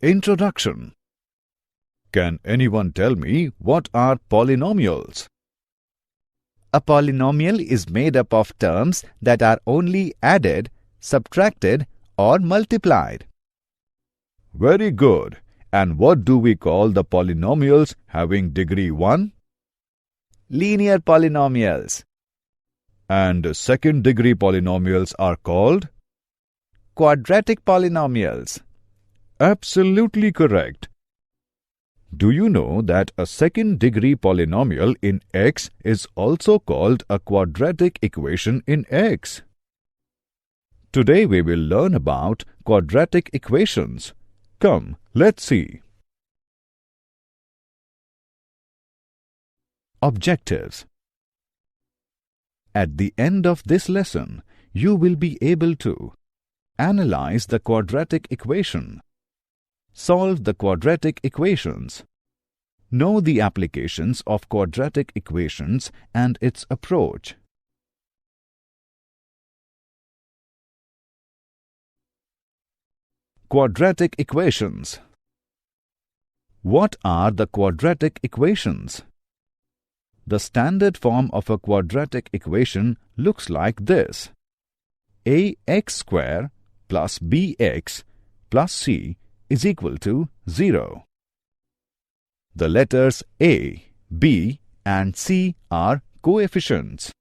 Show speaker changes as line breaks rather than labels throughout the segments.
Introduction. Can anyone tell me what are polynomials?
A polynomial is made up of terms that are only added, subtracted, or multiplied.
Very good. And what do we call the polynomials having degree 1?
Linear polynomials.
And second degree polynomials are called?
Quadratic polynomials.
Absolutely correct. Do you know that a second degree polynomial in x is also called a quadratic equation in x? Today we will learn about quadratic equations. Come, let's see. Objectives. At the end of this lesson, you will be able to analyze the quadratic equation, solve the quadratic equations, know the applications of quadratic equations and its approach. Quadratic equations. What are the quadratic equations? The standard form of a quadratic equation looks like this: ax square plus bx plus c is equal to 0. The letters a, b and c are coefficients.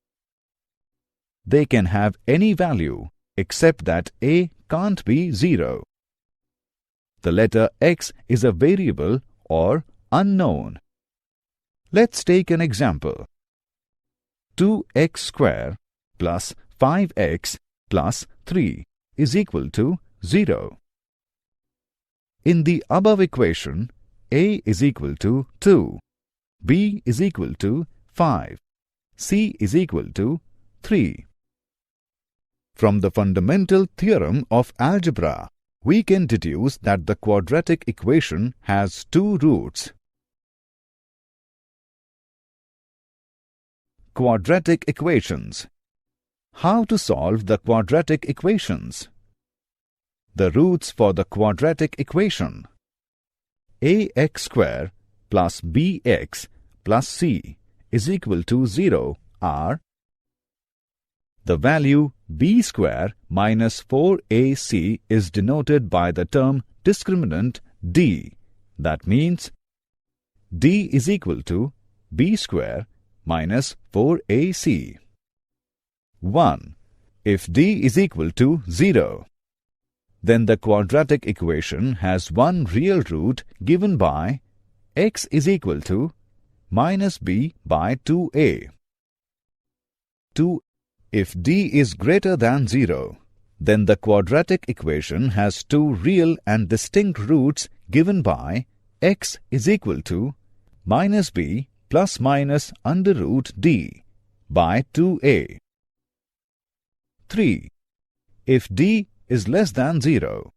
They can have any value except that a can't be 0. The letter x is a variable or unknown. Let's take an example. 2x square plus 5x plus 3 is equal to 0. In the above equation, a is equal to 2, b is equal to 5, c is equal to 3. From the fundamental theorem of algebra, we can deduce that the quadratic equation has two roots. Quadratic equations. How to solve the quadratic equations? The roots for the quadratic equation: ax square plus bx plus c is equal to 0 are the value b square minus 4ac is denoted by the term discriminant d. That means d is equal to b square minus 4ac. 1. If d is equal to 0, then the quadratic equation has one real root given by x is equal to minus b by 2a. 2. If d is greater than 0, then the quadratic equation has two real and distinct roots given by x is equal to minus b plus minus under root d by 2a. 3. If d is less than 0,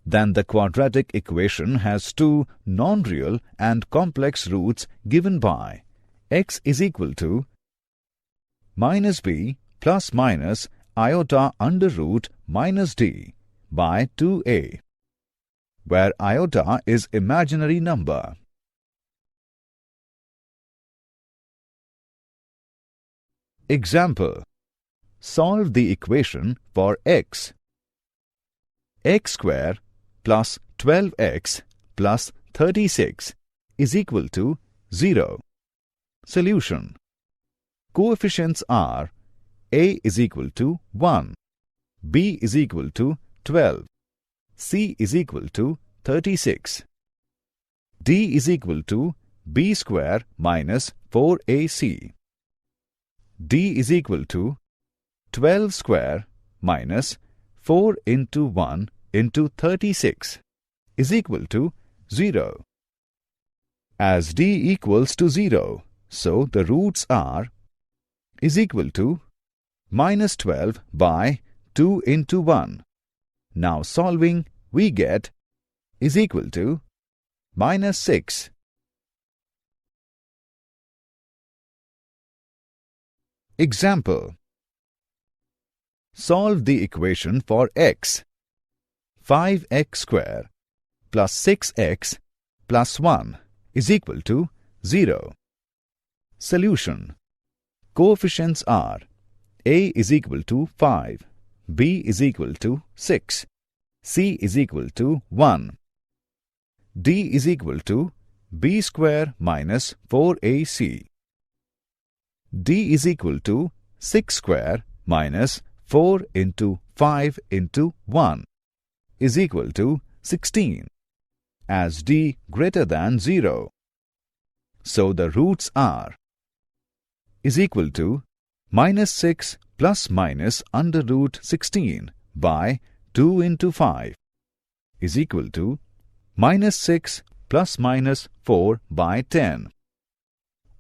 then the quadratic equation has two non-real and complex roots given by x is equal to minus b plus minus iota under root minus d by 2a, where iota is imaginary number. Example. Solve the equation for x. X square plus 12x plus 36 is equal to 0. Solution. Coefficients are a is equal to 1, b is equal to 12, c is equal to 36. d is equal to b square minus 4ac. d is equal to 12 square minus 4 into 1 into 36 is equal to 0. As d equals to 0, so the roots are is equal to minus 12 by 2 into 1. Now solving, we get is equal to minus 6. Example. Solve the equation for x. 5x square
plus 6x plus 1 is equal to 0. Solution. Coefficients are a is equal to 5, b is equal to 6, c is equal to 1. D is equal to b square minus 4ac. D is equal to 6 square minus 4 into 5 into 1 is equal to 16, as D greater than 0. So the roots are is equal to minus 6 plus minus under root 16 by 2 into 5 is equal to minus 6 plus minus 4 by 10.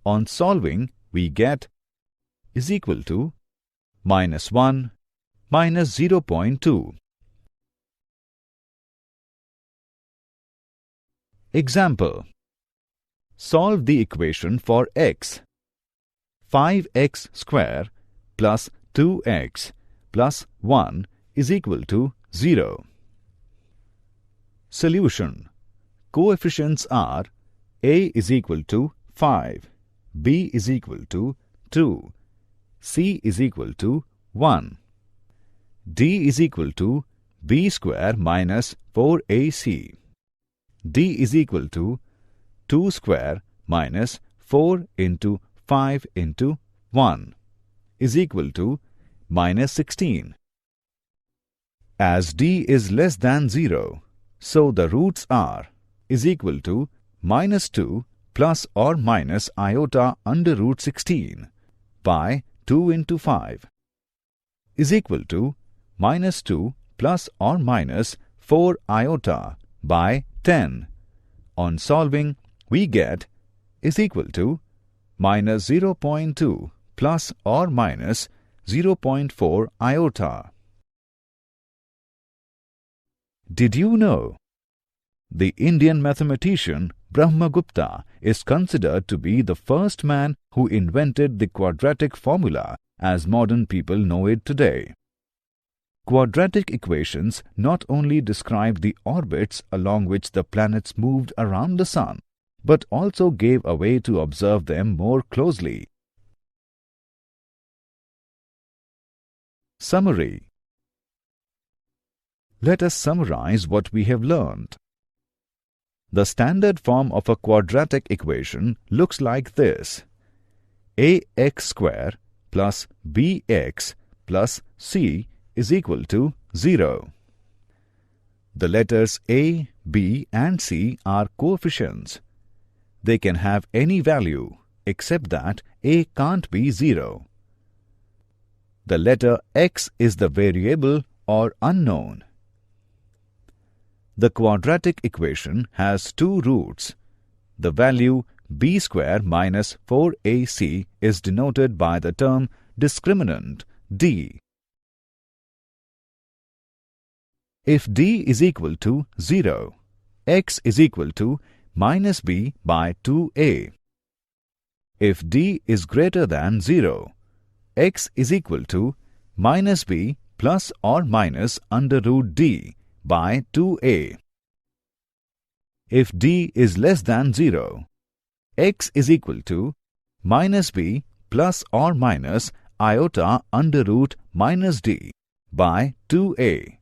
On solving, we get is equal to minus 1 minus 0.2. Example. Solve the equation for x. 5x square plus 2x plus 1 is equal to 0. Solution. Coefficients are a is equal to 5, b is equal to 2, c is equal to 1. D is equal to b square minus 4ac. D is equal to 2 square minus 4 into 5 into 1 is equal to minus 16. As D is less than 0, so the roots are is equal to minus 2 plus or minus iota under root 16 by 2 into 5 is equal to minus 2 plus or minus 4 iota by 10. On solving, we get is equal to minus 0.2 plus or minus 0.4 iota. Did you know? The Indian mathematician Brahmagupta is considered to be the first man who invented the quadratic formula as modern people know it today. Quadratic equations not only described the orbits along which the planets moved around the Sun, but also gave a way to observe them more closely. Summary. Let us summarize what we have learned. The standard form of a quadratic equation looks like this: ax square plus bx plus c is equal to 0. The letters a, b and c are coefficients. They can have any value except that a can't be 0. The letter x is the variable or unknown. The quadratic equation has two roots. The value b square minus 4ac is denoted by the term discriminant d. If d is equal to 0, x is equal to minus b by 2a. If d is greater than 0, x is equal to minus b plus or minus under root d by 2a. If d is less than 0, x is equal to minus b plus or minus iota under root minus d by 2a.